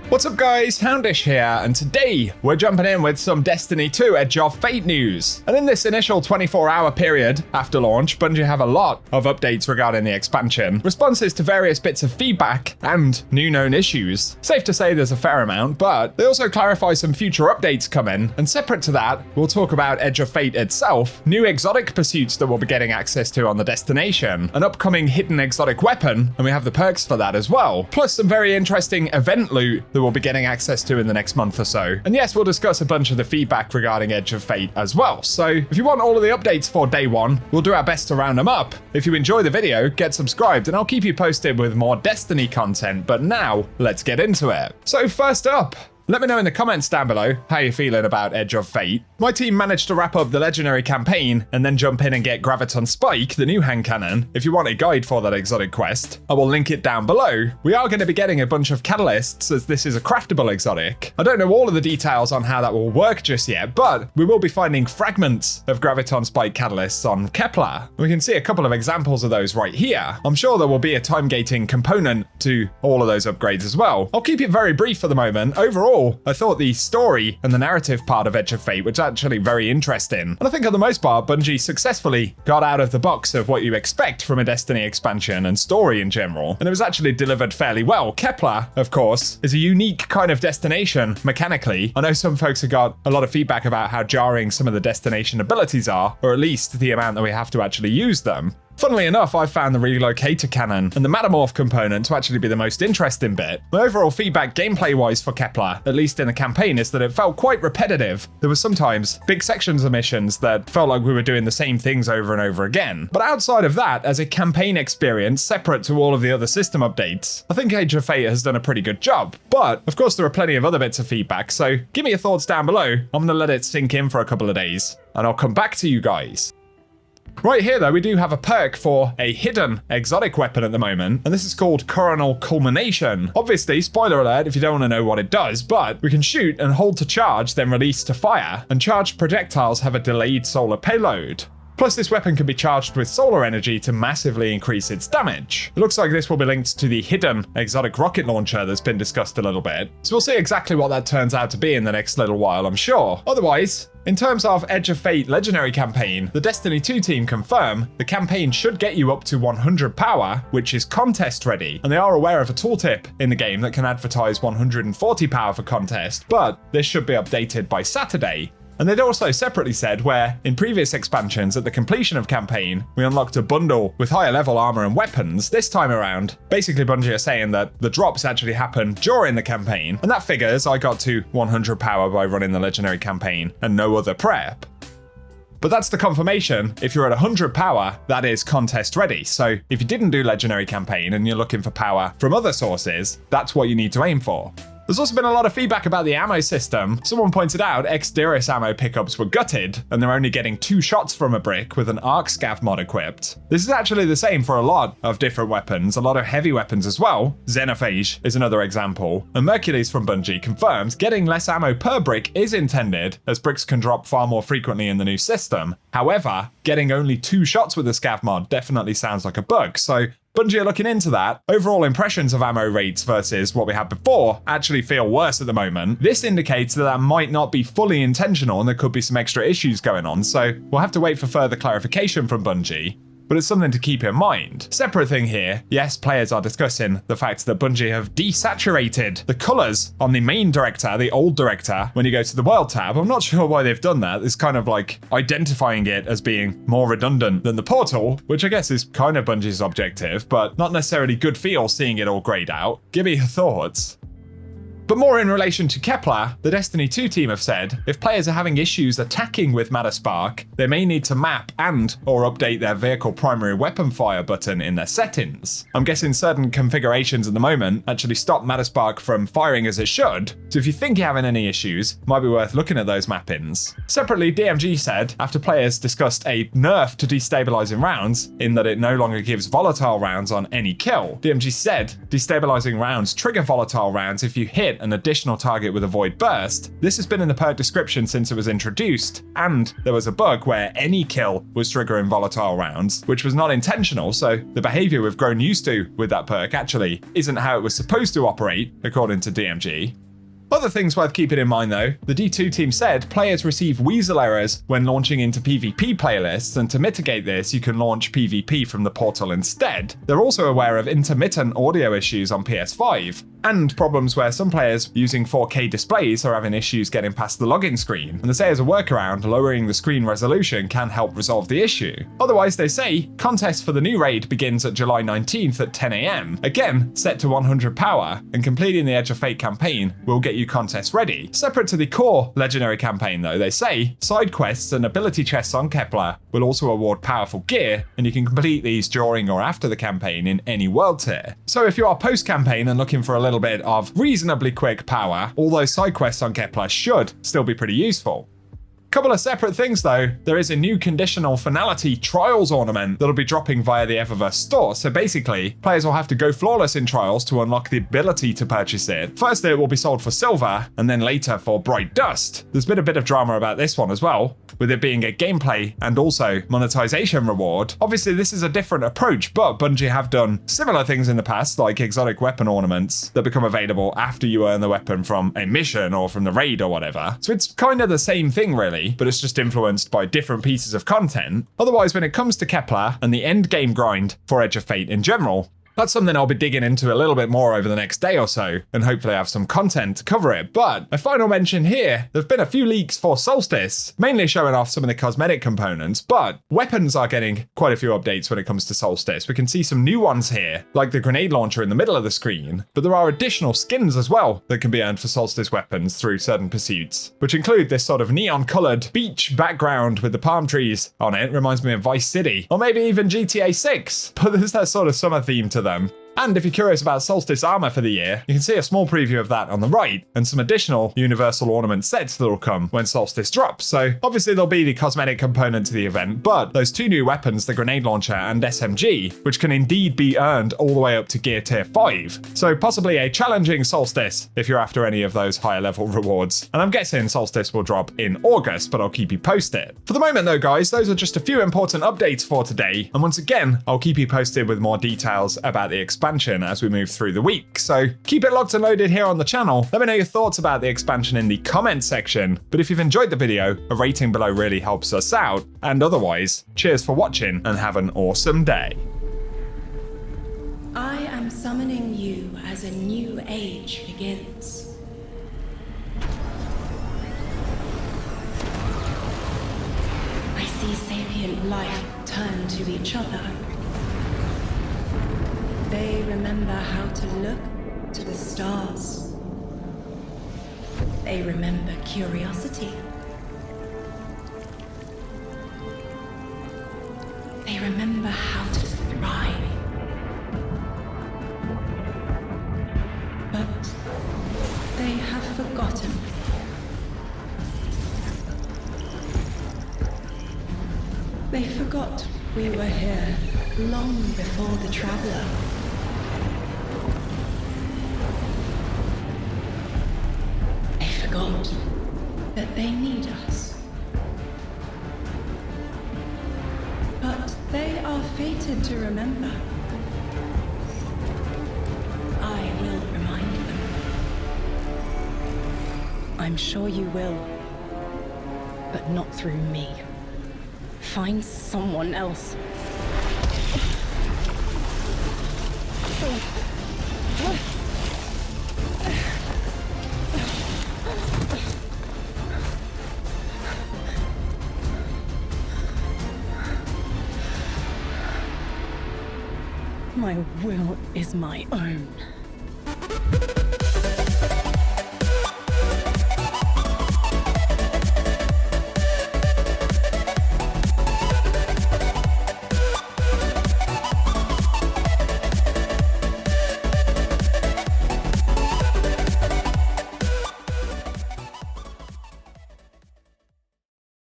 What's up guys, Houndish here, and today we're jumping in with some Destiny 2 Edge of Fate news. And in this initial 24-hour period after launch, Bungie have a lot of updates regarding the expansion, responses to various bits of feedback, and new known issues. Safe to say there's a fair amount, but they also clarify some future updates coming, and separate to that, we'll talk about Edge of Fate itself, new exotic pursuits that we'll be getting access to on the destination, an upcoming hidden exotic weapon, and we have the perks for that as well, plus some very interesting event loot that we'll be getting access to in the next month or so. And yes, we'll discuss a bunch of the feedback regarding Edge of Fate as well. So if you want all of the updates for day one, we'll do our best to round them up. If you enjoy the video, get subscribed and I'll keep you posted with more Destiny content. But now, let's get into it. So first up, let me know in the comments down below how you're feeling about Edge of Fate. My team managed to wrap up the Legendary campaign and then jump in and get Graviton Spike, the new hand cannon, if you want a guide for that exotic quest. I will link it down below. We are going to be getting a bunch of catalysts as this is a craftable exotic. I don't know all of the details on how that will work just yet, but we will be finding fragments of Graviton Spike catalysts on Kepler. We can see a couple of examples of those right here. I'm sure there will be a time gating component to all of those upgrades as well. I'll keep it very brief for the moment. Overall, I thought the story and the narrative part of Edge of Fate was actually very interesting. And I think on the most part, Bungie successfully got out of the box of what you expect from a Destiny expansion and story in general. And it was actually delivered fairly well. Kepler, of course, is a unique kind of destination mechanically. I know some folks have got a lot of feedback about how jarring some of the destination abilities are, or at least the amount that we have to actually use them. Funnily enough, I found the relocator cannon and the Metamorph component to actually be the most interesting bit. My overall feedback gameplay-wise for Kepler, at least in the campaign, is that it felt quite repetitive. There were sometimes big sections of missions that felt like we were doing the same things over and over again. But outside of that, as a campaign experience separate to all of the other system updates, I think Age of Fate has done a pretty good job. But, of course, there are plenty of other bits of feedback, so give me your thoughts down below. I'm gonna let it sink in for a couple of days, and I'll come back to you guys. Right here though, we do have a perk for a hidden exotic weapon at the moment, and this is called Coronal Culmination. Obviously, spoiler alert if you don't want to know what it does, but we can shoot and hold to charge, then release to fire, and charged projectiles have a delayed solar payload. Plus, this weapon can be charged with solar energy to massively increase its damage. It looks like this will be linked to the hidden exotic rocket launcher that's been discussed a little bit, so we'll see exactly what that turns out to be in the next little while, I'm sure. Otherwise, in terms of Edge of Fate Legendary campaign, the Destiny 2 team confirm the campaign should get you up to 100 power, which is contest ready, and they are aware of a tooltip in the game that can advertise 140 power for contest, but this should be updated by Saturday. And they'd also separately said where, in previous expansions at the completion of campaign, we unlocked a bundle with higher level armor and weapons. This time around, basically Bungie are saying that the drops actually happen during the campaign, and that figures I got to 100 power by running the Legendary campaign and no other prep. But that's the confirmation. If you're at 100 power, that is contest ready. So if you didn't do Legendary campaign and you're looking for power from other sources, that's what you need to aim for. There's also been a lot of feedback about the ammo system. Someone pointed out Exderis ammo pickups were gutted, and they're only getting 2 shots from a brick with an arc scav mod equipped. This is actually the same for a lot of different weapons, a lot of heavy weapons as well. Xenophage is another example. And Mercules from Bungie confirms getting less ammo per brick is intended, as bricks can drop far more frequently in the new system. However, getting only 2 shots with the scav mod definitely sounds like a bug, so Bungie are looking into that. Overall impressions of ammo rates versus what we had before actually feel worse at the moment. This indicates that that might not be fully intentional and there could be some extra issues going on, so we'll have to wait for further clarification from Bungie. But it's something to keep in mind. Separate thing here, yes, players are discussing the fact that Bungie have desaturated the colors on the main director, the old director, when you go to the world tab. I'm not sure why they've done that. It's kind of like identifying it as being more redundant than the portal, which I guess is kind of Bungie's objective, but not necessarily good feel seeing it all grayed out. Give me your thoughts. But more in relation to Kepler, the Destiny 2 team have said if players are having issues attacking with Matterspark, they may need to map and or update their vehicle primary weapon fire button in their settings. I'm guessing certain configurations at the moment actually stop Matterspark from firing as it should, so if you think you're having any issues, it might be worth looking at those mappings. Separately, DMG said, after players discussed a nerf to destabilizing rounds, in that it no longer gives volatile rounds on any kill, DMG said destabilizing rounds trigger volatile rounds if you hit hit an additional target with a Void Burst. This has been in the perk description since it was introduced, and there was a bug where any kill was triggering volatile rounds, which was not intentional, so the behavior we've grown used to with that perk actually isn't how it was supposed to operate, according to DMG. Other things worth keeping in mind though, the D2 team said players receive weasel errors when launching into PvP playlists, and to mitigate this you can launch PvP from the portal instead. They're also aware of intermittent audio issues on PS5, and problems where some players using 4K displays are having issues getting past the login screen, and they say as a workaround, lowering the screen resolution can help resolve the issue. Otherwise, they say, contest for the new raid begins at July 19th at 10 AM, again set to 100 power, and completing the Edge of Fate campaign will get you contest ready. Separate to the core legendary campaign though, they say, side quests and ability chests on Kepler will also award powerful gear, and you can complete these during or after the campaign in any world tier. So if you are post-campaign and looking for a little bit of reasonably quick power, all those side quests on Kepler should still be pretty useful. Couple of separate things though, there is a new conditional finality trials ornament that'll be dropping via the Eververse store, so basically, players will have to go flawless in trials to unlock the ability to purchase it. First it will be sold for silver, and then later for bright dust. There's been a bit of drama about this one as well, with it being a gameplay and also monetization reward. Obviously this is a different approach, but Bungie have done similar things in the past, like exotic weapon ornaments that become available after you earn the weapon from a mission or from the raid or whatever. So it's kind of the same thing really, but it's just influenced by different pieces of content. Otherwise, when it comes to Kepler and the end game grind for Edge of Fate in general, that's something I'll be digging into a little bit more over the next day or so, and hopefully have some content to cover it. But a final mention here, there have been a few leaks for Solstice, mainly showing off some of the cosmetic components, but weapons are getting quite a few updates when it comes to Solstice. We can see some new ones here, like the grenade launcher in the middle of the screen, but there are additional skins as well that can be earned for Solstice weapons through certain pursuits, which include this sort of neon-coloured beach background with the palm trees on it. Reminds me of Vice City, or maybe even GTA 6, but there's that sort of summer theme to them. And if you're curious about Solstice armor for the year, you can see a small preview of that on the right, and some additional universal ornament sets that will come when Solstice drops. So obviously there'll be the cosmetic component to the event, but those two new weapons, the grenade launcher and SMG, which can indeed be earned all the way up to gear tier 5. So possibly a challenging Solstice if you're after any of those higher level rewards. And I'm guessing Solstice will drop in August, but I'll keep you posted. For the moment though guys, those are just a few important updates for today, and once again, I'll keep you posted with more details about the expansion as we move through the week. So keep it locked and loaded here on the channel. Let me know your thoughts about the expansion in the comment section. But if you've enjoyed the video, a rating below really helps us out. And otherwise, cheers for watching and have an awesome day. I am summoning you as a new age begins. I see sapient life turn to each other. They remember how to look to the stars. They remember curiosity. They remember how to thrive. But they have forgotten. They forgot we were here long before the Traveler. Forgot that they need us. But they are fated to remember. I will remind them. I'm sure you will, but not through me. Find someone else. My will is my own.